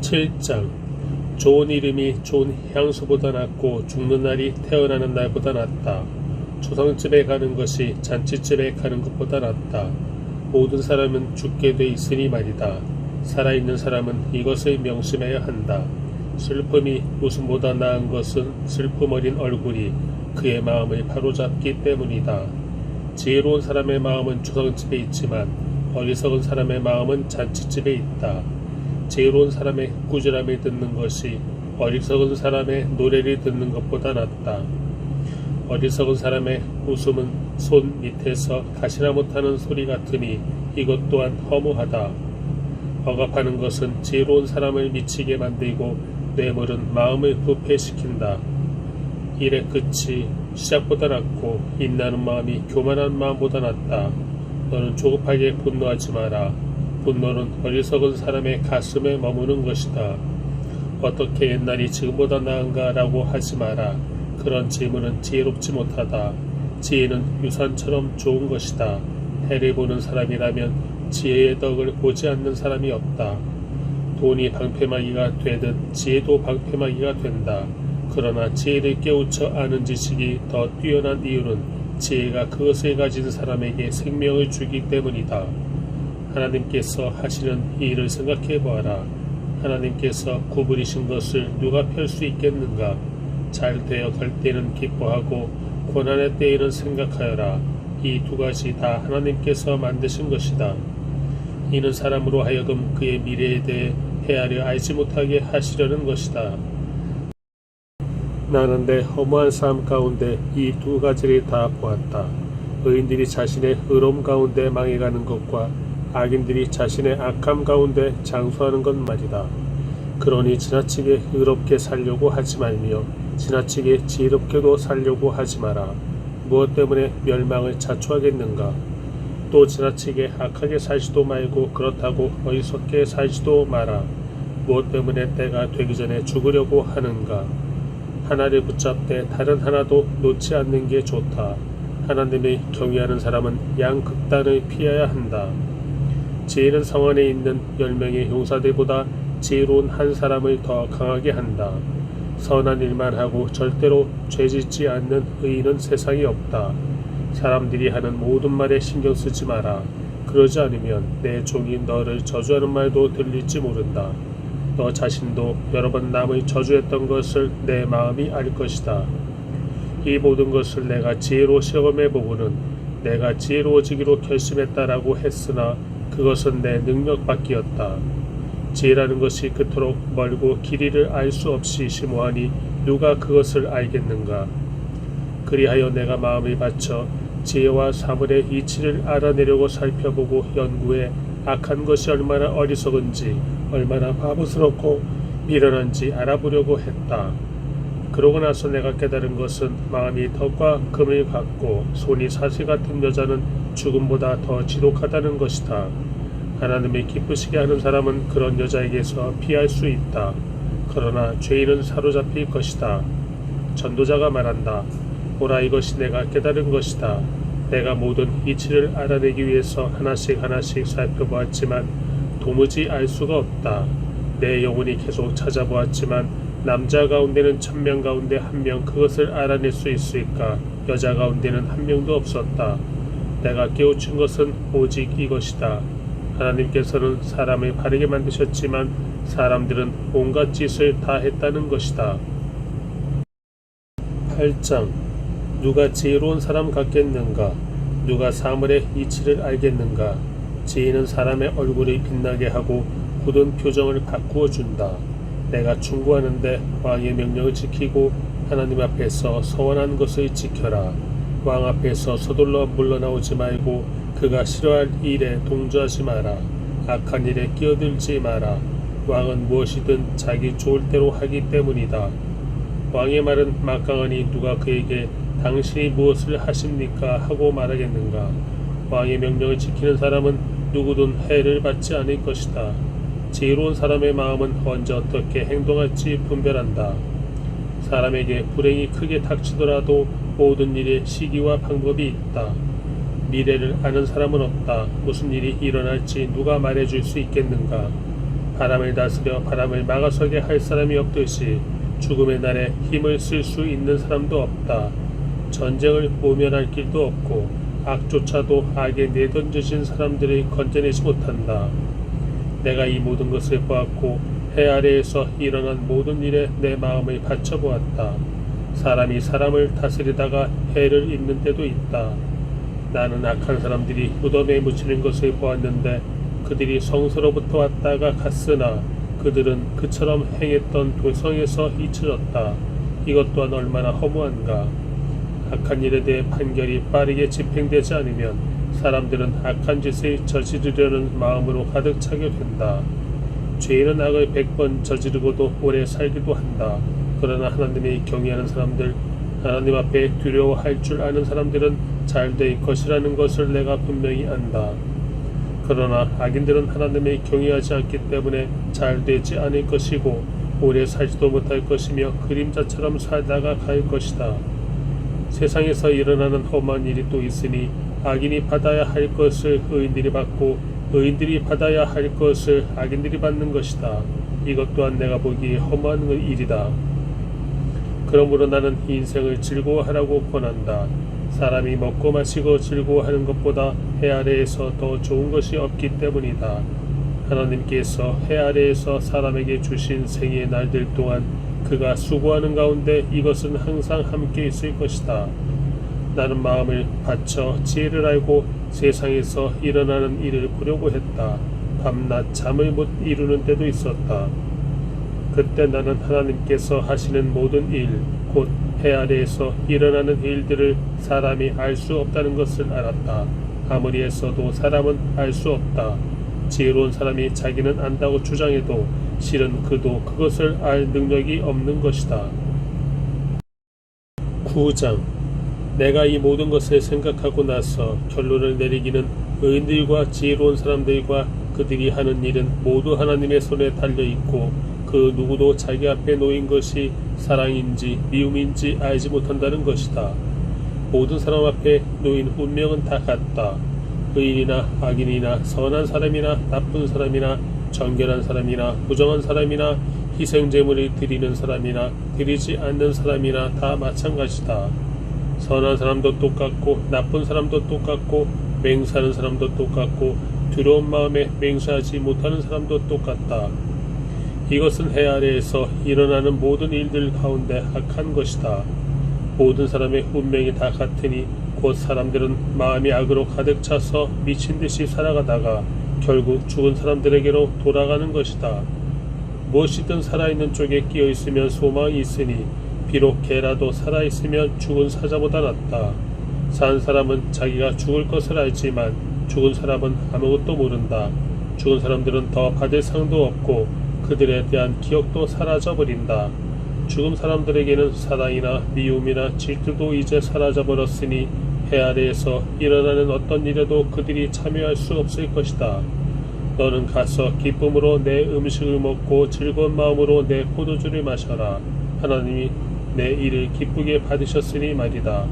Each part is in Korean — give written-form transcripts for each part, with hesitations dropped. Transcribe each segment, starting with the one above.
7장. 좋은 이름이 좋은 향수보다 낫고 죽는 날이 태어나는 날보다 낫다. 초상집에 가는 것이 잔치집에 가는 것보다 낫다. 모든 사람은 죽게 돼 있으니 말이다. 살아있는 사람은 이것을 명심해야 한다. 슬픔이 웃음보다 나은 것은 슬픔 어린 얼굴이 그의 마음을 바로잡기 때문이다. 지혜로운 사람의 마음은 초상집에 있지만 어리석은 사람의 마음은 잔치집에 있다. 지혜로운 사람의 꾸지람을 듣는 것이 어리석은 사람의 노래를 듣는 것보다 낫다. 어리석은 사람의 웃음은 손 밑에서 가시나 못하는 소리 같으니 이것 또한 허무하다. 억압하는 것은 지혜로운 사람을 미치게 만들고 뇌물은 마음을 부패시킨다. 일의 끝이 시작보다 낫고 인나는 마음이 교만한 마음보다 낫다. 너는 조급하게 분노하지 마라. 분노는 어리석은 사람의 가슴에 머무는 것이다. 어떻게 옛날이 지금보다 나은가 라고 하지 마라. 그런 질문은 지혜롭지 못하다. 지혜는 유산처럼 좋은 것이다. 해를 보는 사람이라면 지혜의 덕을 보지 않는 사람이 없다. 돈이 방패막이가 되듯 지혜도 방패막이가 된다. 그러나 지혜를 깨우쳐 아는 지식이 더 뛰어난 이유는 지혜가 그것을 가진 사람에게 생명을 주기 때문이다. 하나님께서 하시는 이 일을 생각해 보아라. 하나님께서 구부리신 것을 누가 펼 수 있겠는가? 잘 되어 갈 때는 기뻐하고 고난의 때에는 생각하여라. 이 두 가지 다 하나님께서 만드신 것이다. 이는 사람으로 하여금 그의 미래에 대해 헤아려 알지 못하게 하시려는 것이다. 나는 내 허무한 삶 가운데 이 두 가지를 다 보았다. 의인들이 자신의 의로움 가운데 망해가는 것과 악인들이 자신의 악함 가운데 장수하는 것 말이다. 그러니 지나치게 의롭게 살려고 하지 말며 지나치게 지혜롭게도 살려고 하지 마라. 무엇 때문에 멸망을 자초하겠는가? 또 지나치게 악하게 살지도 말고 그렇다고 어리석게 살지도 마라. 무엇 때문에 때가 되기 전에 죽으려고 하는가? 하나를 붙잡되 다른 하나도 놓지 않는 게 좋다. 하나님을 경외하는 사람은 양극단을 피해야 한다. 지혜는 성 안에 있는 10명의 용사들보다 지혜로운 한 사람을 더 강하게 한다. 선한 일만 하고 절대로 죄짓지 않는 의인은 세상에 없다. 사람들이 하는 모든 말에 신경 쓰지 마라. 그러지 않으면 내 종이 너를 저주하는 말도 들릴지 모른다. 너 자신도 여러 번 남을 저주했던 것을 내 마음이 알 것이다. 이 모든 것을 내가 지혜로 시험해보고는 내가 지혜로워지기로 결심했다라고 했으나 그것은 내 능력 밖이었다. 지혜라는 것이 그토록 멀고 길이를 알 수 없이 심오하니 누가 그것을 알겠는가? 그리하여 내가 마음을 바쳐 지혜와 사물의 이치를 알아내려고 살펴보고 연구해 악한 것이 얼마나 어리석은지 얼마나 바보스럽고 미련한지 알아보려고 했다. 그러고 나서 내가 깨달은 것은 마음이 덕과 금을 갖고 손이 사슬 같은 여자는 죽음보다 더 지독하다는 것이다. 하나님을 기쁘시게 하는 사람은 그런 여자에게서 피할 수 있다. 그러나 죄인은 사로잡힐 것이다. 전도자가 말한다. 보라, 이것이 내가 깨달은 것이다. 내가 모든 이치를 알아내기 위해서 하나씩 살펴보았지만 도무지 알 수가 없다. 내 영혼이 계속 찾아보았지만 남자 가운데는 1000명 가운데 1명 그것을 알아낼 수 있을까? 여자 가운데는 1명도 없었다. 내가 깨우친 것은 오직 이것이다. 하나님께서는 사람을 바르게 만드셨지만 사람들은 온갖 짓을 다 했다는 것이다. 8장. 누가 지혜로운 사람 같겠는가? 누가 사물의 이치를 알겠는가? 지혜는 사람의 얼굴을 빛나게 하고 굳은 표정을 바꾸어 준다. 내가 충고하는데 왕의 명령을 지키고 하나님 앞에서 서원한 것을 지켜라. 왕 앞에서 서둘러 물러나오지 말고 그가 싫어할 일에 동조하지 마라. 악한 일에 끼어들지 마라. 왕은 무엇이든 자기 좋을 대로 하기 때문이다. 왕의 말은 막강하니 누가 그에게 당신이 무엇을 하십니까? 하고 말하겠는가? 왕의 명령을 지키는 사람은 누구든 해를 받지 않을 것이다. 지혜로운 사람의 마음은 언제 어떻게 행동할지 분별한다. 사람에게 불행이 크게 닥치더라도 모든 일에 시기와 방법이 있다. 미래를 아는 사람은 없다. 무슨 일이 일어날지 누가 말해줄 수 있겠는가? 바람을 다스려 바람을 막아서게 할 사람이 없듯이 죽음의 날에 힘을 쓸 수 있는 사람도 없다. 전쟁을 모면할 길도 없고 악조차도 악에 내던져진 사람들을 건져내지 못한다. 내가 이 모든 것을 보았고 해 아래에서 일어난 모든 일에 내 마음을 바쳐보았다. 사람이 사람을 다스리다가 해를 입는 때도 있다. 나는 악한 사람들이 무덤에 묻히는 것을 보았는데 그들이 성서로부터 왔다가 갔으나 그들은 그처럼 행했던 도성에서 잊혀졌다. 이것 또한 얼마나 허무한가. 악한 일에 대해 판결이 빠르게 집행되지 않으면 사람들은 악한 짓을 저지르려는 마음으로 가득 차게 된다. 죄인은 악을 100번 저지르고도 오래 살기도 한다. 그러나 하나님의 경외하는 사람들, 하나님 앞에 두려워할 줄 아는 사람들은 잘 될 것이라는 것을 내가 분명히 안다. 그러나 악인들은 하나님을 경외하지 않기 때문에 잘 되지 않을 것이고 오래 살지도 못할 것이며 그림자처럼 살다가 갈 것이다. 세상에서 일어나는 험한 일이 또 있으니 악인이 받아야 할 것을 의인들이 받고 의인들이 받아야 할 것을 악인들이 받는 것이다. 이것 또한 내가 보기에 허무한 일이다. 그러므로 나는 인생을 즐거워하라고 권한다. 사람이 먹고 마시고 즐거워하는 것보다 해 아래에서 더 좋은 것이 없기 때문이다. 하나님께서 해 아래에서 사람에게 주신 생의 날들 동안 그가 수고하는 가운데 이것은 항상 함께 있을 것이다. 나는 마음을 바쳐 지혜를 알고 세상에서 일어나는 일을 보려고 했다. 밤낮 잠을 못 이루는 때도 있었다. 그때 나는 하나님께서 하시는 모든 일, 곧 해 아래에서 일어나는 일들을 사람이 알 수 없다는 것을 알았다. 아무리 했어도 사람은 알 수 없다. 지혜로운 사람이 자기는 안다고 주장해도 실은 그도 그것을 알 능력이 없는 것이다. 9장. 내가 이 모든 것을 생각하고 나서 결론을 내리기는 의인들과 지혜로운 사람들과 그들이 하는 일은 모두 하나님의 손에 달려있고 그 누구도 자기 앞에 놓인 것이 사랑인지 미움인지 알지 못한다는 것이다. 모든 사람 앞에 놓인 운명은 다 같다. 의인이나 악인이나 선한 사람이나 나쁜 사람이나 정결한 사람이나 부정한 사람이나 희생제물을 드리는 사람이나 드리지 않는 사람이나 다 마찬가지다. 선한 사람도 똑같고 나쁜 사람도 똑같고 맹세하는 사람도 똑같고 두려운 마음에 맹세하지 못하는 사람도 똑같다. 이것은 해 아래에서 일어나는 모든 일들 가운데 악한 것이다. 모든 사람의 운명이 다 같으니 곧 사람들은 마음이 악으로 가득 차서 미친 듯이 살아가다가 결국 죽은 사람들에게로 돌아가는 것이다. 무엇이든 살아있는 쪽에 끼어 있으면 소망이 있으니 비록 개라도 살아있으면 죽은 사자보다 낫다. 산 사람은 자기가 죽을 것을 알지만 죽은 사람은 아무것도 모른다. 죽은 사람들은 더 받을 상도 없고 그들에 대한 기억도 사라져버린다. 죽은 사람들에게는 사랑이나 미움이나 질투도 이제 사라져버렸으니 해 아래에서 일어나는 어떤 일에도 그들이 참여할 수 없을 것이다. 너는 가서 기쁨으로 내 음식을 먹고 즐거운 마음으로 내 포도주를 마셔라. 하나님이 내 일을 기쁘게 받으셨으니 말이다.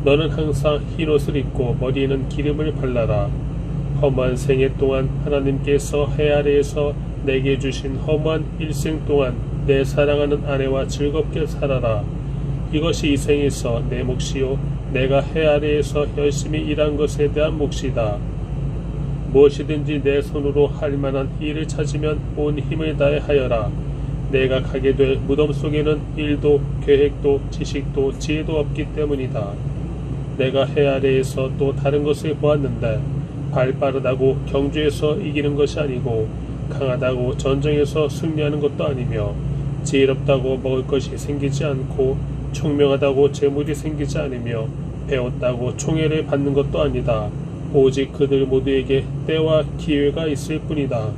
너는 항상 흰옷을 입고 머리에는 기름을 발라라. 허무한 생애 동안 하나님께서 해 아래에서 내게 주신 허무한 일생 동안 내 사랑하는 아내와 즐겁게 살아라. 이것이 이 생에서 내 몫이요 내가 해 아래에서 열심히 일한 것에 대한 몫이다. 무엇이든지 내 손으로 할 만한 일을 찾으면 온 힘을 다해 하여라. 내가 가게 될 무덤 속에는 일도 계획도 지식도 지혜도 없기 때문이다. 내가 해 아래에서 또 다른 것을 보았는데 발 빠르다고 경주에서 이기는 것이 아니고 강하다고 전쟁에서 승리하는 것도 아니며 지혜롭다고 먹을 것이 생기지 않고 총명하다고 재물이 생기지 않으며 배웠다고 총애를 받는 것도 아니다. 오직 그들 모두에게 때와 기회가 있을 뿐이다.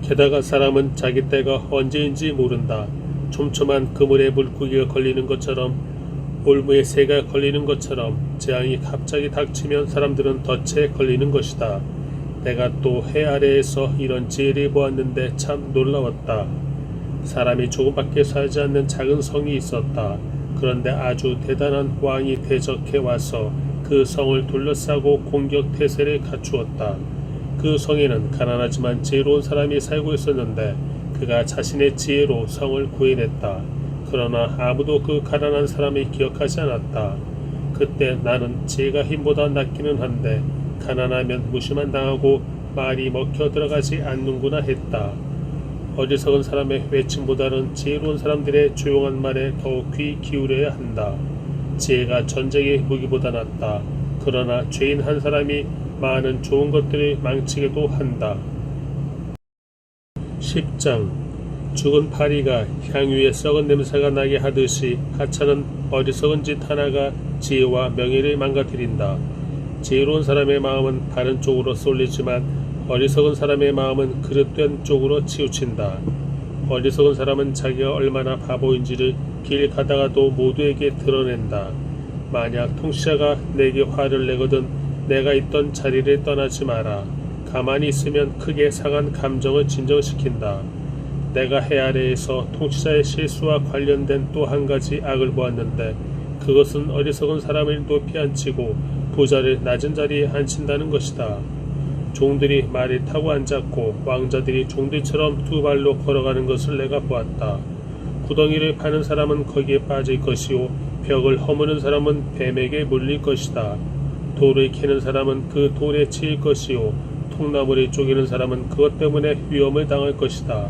게다가 사람은 자기 때가 언제인지 모른다. 촘촘한 그물에 물고기가 걸리는 것처럼 올무에 새가 걸리는 것처럼 재앙이 갑자기 닥치면 사람들은 덫에 걸리는 것이다. 내가 또 해 아래에서 이런 지혜를 보았는데 참 놀라웠다. 사람이 조금밖에 살지 않는 작은 성이 있었다. 그런데 아주 대단한 왕이 대적해 와서 그 성을 둘러싸고 공격 태세를 갖추었다. 그 성에는 가난하지만 지혜로운 사람이 살고 있었는데 그가 자신의 지혜로 성을 구해냈다. 그러나 아무도 그 가난한 사람이 기억하지 않았다. 그때 나는 지혜가 힘보다 낫기는 한데 가난하면 무시만 당하고 말이 먹혀 들어가지 않는구나 했다. 어리석은 사람의 외침보다는 지혜로운 사람들의 조용한 말에 더욱 귀 기울여야 한다. 지혜가 전쟁의 무기보다 낫다. 그러나 죄인 한 사람이 많은 좋은 것들을 망치기도 한다. 10장 죽은 파리가 향유에 썩은 냄새가 나게 하듯이 하찮은 어리석은 짓 하나가 지혜와 명예를 망가뜨린다. 지혜로운 사람의 마음은 바른 쪽으로 쏠리지만 어리석은 사람의 마음은 그릇된 쪽으로 치우친다. 어리석은 사람은 자기가 얼마나 바보인지를 길 가다가도 모두에게 드러낸다. 만약 통치자가 내게 화를 내거든 내가 있던 자리를 떠나지 마라. 가만히 있으면 크게 상한 감정을 진정시킨다. 내가 해 아래에서 통치자의 실수와 관련된 또 한 가지 악을 보았는데 그것은 어리석은 사람을 높이 앉히고 부자를 낮은 자리에 앉힌다는 것이다. 종들이 말을 타고 앉았고 왕자들이 종들처럼 두 발로 걸어가는 것을 내가 보았다. 구덩이를 파는 사람은 거기에 빠질 것이요 벽을 허무는 사람은 뱀에게 물릴 것이다. 돌을 캐는 사람은 그 돌에 치일 것이요 통나무를 쪼개는 사람은 그것 때문에 위험을 당할 것이다.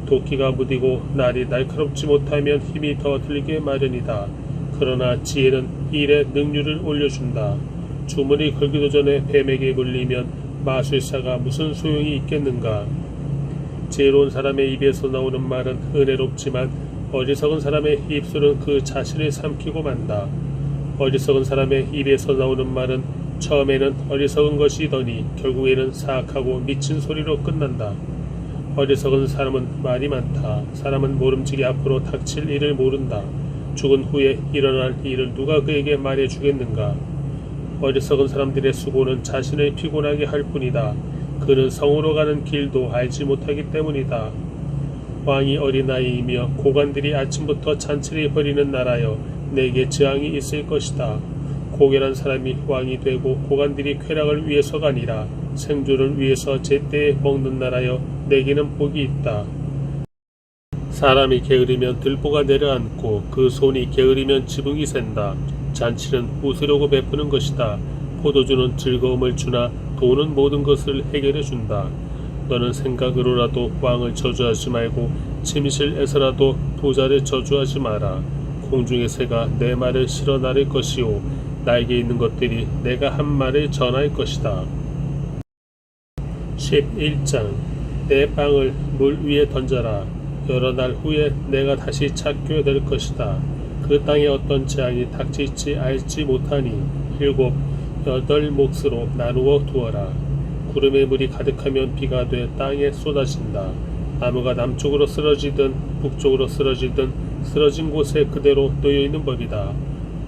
도끼가 무디고 날이 날카롭지 못하면 힘이 더 들게 마련이다. 그러나 지혜는 일의 능률을 올려준다. 주문이 걸기도 전에 뱀에게 물리면 마술사가 무슨 소용이 있겠는가. 지혜로운 사람의 입에서 나오는 말은 은혜롭지만 어리석은 사람의 입술은 그 자신을 삼키고 만다. 어리석은 사람의 입에서 나오는 말은 처음에는 어리석은 것이더니 결국에는 사악하고 미친 소리로 끝난다. 어리석은 사람은 말이 많다. 사람은 모름지기 앞으로 닥칠 일을 모른다. 죽은 후에 일어날 일을 누가 그에게 말해주겠는가. 어리석은 사람들의 수고는 자신을 피곤하게 할 뿐이다. 그는 성으로 가는 길도 알지 못하기 때문이다. 왕이 어린아이이며 고관들이 아침부터 잔치를 벌이는 나라여 내게 저항이 있을 것이다. 고결한 사람이 왕이 되고 고관들이 쾌락을 위해서가 아니라 생존을 위해서 제때에 먹는 나라여 내게는 복이 있다. 사람이 게으르면 들보가 내려앉고 그 손이 게으르면 지붕이 샌다. 잔치는 웃으려고 베푸는 것이다. 포도주는 즐거움을 주나 돈은 모든 것을 해결해 준다. 너는 생각으로라도 왕을 저주하지 말고 침실에서라도 부자를 저주하지 마라. 공중의 새가 내 말을 실어 나를 것이요 날개 있는 것들이 내가 한 말을 전할 것이다. 11장 내 빵을 물 위에 던져라. 여러 날 후에 내가 다시 찾게 될 것이다. 그 땅에 어떤 재앙이 닥칠지 알지 못하니 7, 8 몫으로 나누어 두어라. 구름의 물이 가득하면 비가 돼 땅에 쏟아진다. 나무가 남쪽으로 쓰러지든 북쪽으로 쓰러지든 쓰러진 곳에 그대로 놓여있는 법이다.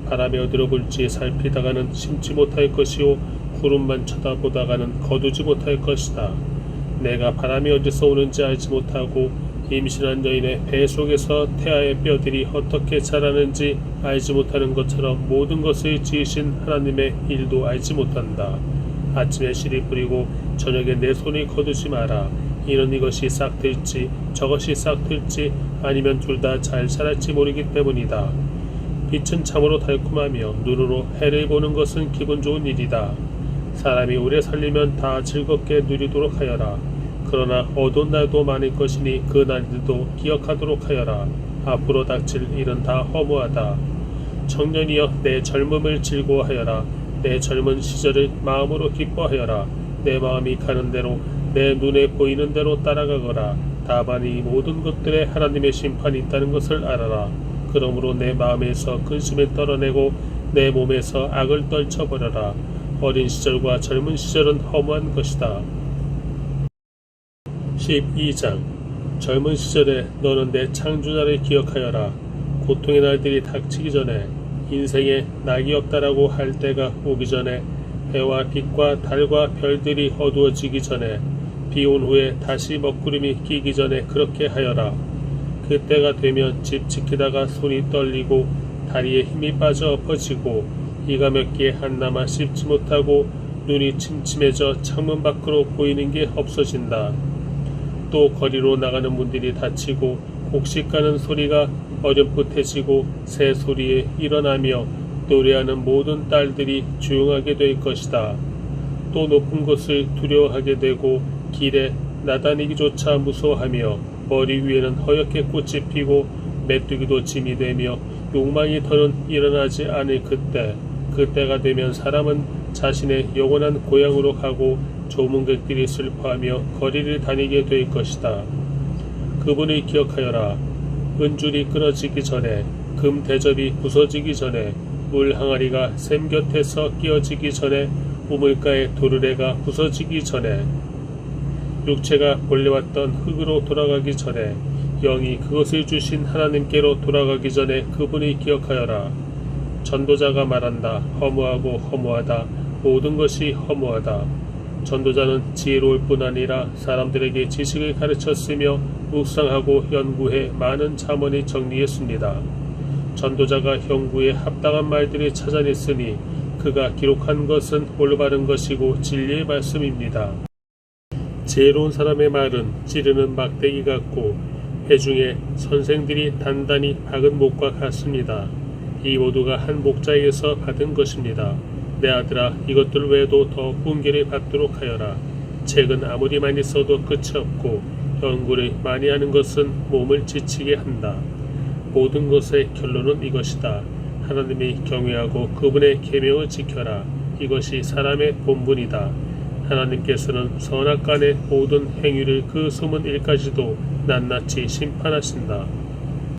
바람이 어디로 불지 살피다가는 심지 못할 것이요 구름만 쳐다보다가는 거두지 못할 것이다. 내가 바람이 어디서 오는지 알지 못하고 임신한 여인의 배 속에서 태아의 뼈들이 어떻게 자라는지 알지 못하는 것처럼 모든 것을 지으신 하나님의 일도 알지 못한다. 아침에 씨를 뿌리고 저녁에 내 손을 거두지 마라. 이는 이것이 싹 들지 저것이 싹 들지 아니면 둘 다 잘 자랄지 모르기 때문이다. 빛은 참으로 달콤하며 눈으로 해를 보는 것은 기분 좋은 일이다. 사람이 오래 살리면 다 즐겁게 누리도록 하여라. 그러나 어두운 날도 많을 것이니 그 날들도 기억하도록 하여라. 앞으로 닥칠 일은 다 허무하다. 청년이여 내 젊음을 즐거워하여라. 내 젊은 시절을 마음으로 기뻐하여라. 내 마음이 가는 대로 내 눈에 보이는 대로 따라가거라. 다만 이 모든 것들에 하나님의 심판이 있다는 것을 알아라. 그러므로 내 마음에서 근심을 떨어내고 내 몸에서 악을 떨쳐버려라. 어린 시절과 젊은 시절은 허무한 것이다. 12장 젊은 시절에 너는 내 창조자를 기억하여라. 고통의 날들이 닥치기 전에 인생에 낙이 없다라고 할 때가 오기 전에 해와 빛과 달과 별들이 어두워지기 전에 비 온 후에 다시 먹구름이 끼기 전에 그렇게 하여라. 그때가 되면 집 지키다가 손이 떨리고 다리에 힘이 빠져 엎어지고 이가 몇 개 한나마 씹지 못하고 눈이 침침해져 창문 밖으로 보이는 게 없어진다. 또 거리로 나가는 문들이 닫히고 곡식 가는 소리가 어렴풋해지고 새 소리에 일어나며 노래하는 모든 딸들이 조용하게 될 것이다. 또 높은 곳을 두려워하게 되고 길에 나다니기조차 무서워하며 머리 위에는 허옇게 꽃이 피고 메뚜기도 짐이 되며 욕망이 더는 일어나지 않을 그때가 되면 사람은 자신의 영원한 고향으로 가고 조문객들이 슬퍼하며 거리를 다니게 될 것이다. 그분을 기억하여라. 은줄이 끊어지기 전에, 금 대접이 부서지기 전에, 물 항아리가 샘 곁에서 끼어지기 전에, 우물가의 도르래가 부서지기 전에, 육체가 본래 왔던 흙으로 돌아가기 전에, 영이 그것을 주신 하나님께로 돌아가기 전에 그분을 기억하여라. 전도자가 말한다. 허무하고 허무하다. 모든 것이 허무하다. 전도자는 지혜로울 뿐 아니라 사람들에게 지식을 가르쳤으며 묵상하고 연구해 많은 잠언을 정리했습니다. 전도자가 형구에 합당한 말들을 찾아냈으니 그가 기록한 것은 올바른 것이고 진리의 말씀입니다. 지혜로운 사람의 말은 찌르는 막대기 같고 회중의 선생들이 단단히 박은 목과 같습니다. 이 모두가 한 목자에게서 받은 것입니다. 내 아들아, 이것들 외에도 더 훈계를 받도록 하여라. 책은 아무리 많이 써도 끝이 없고 연구를 많이 하는 것은 몸을 지치게 한다. 모든 것의 결론은 이것이다. 하나님이 경외하고 그분의 계명을 지켜라. 이것이 사람의 본분이다. 하나님께서는 선악간의 모든 행위를 그 소문 일까지도 낱낱이 심판하신다.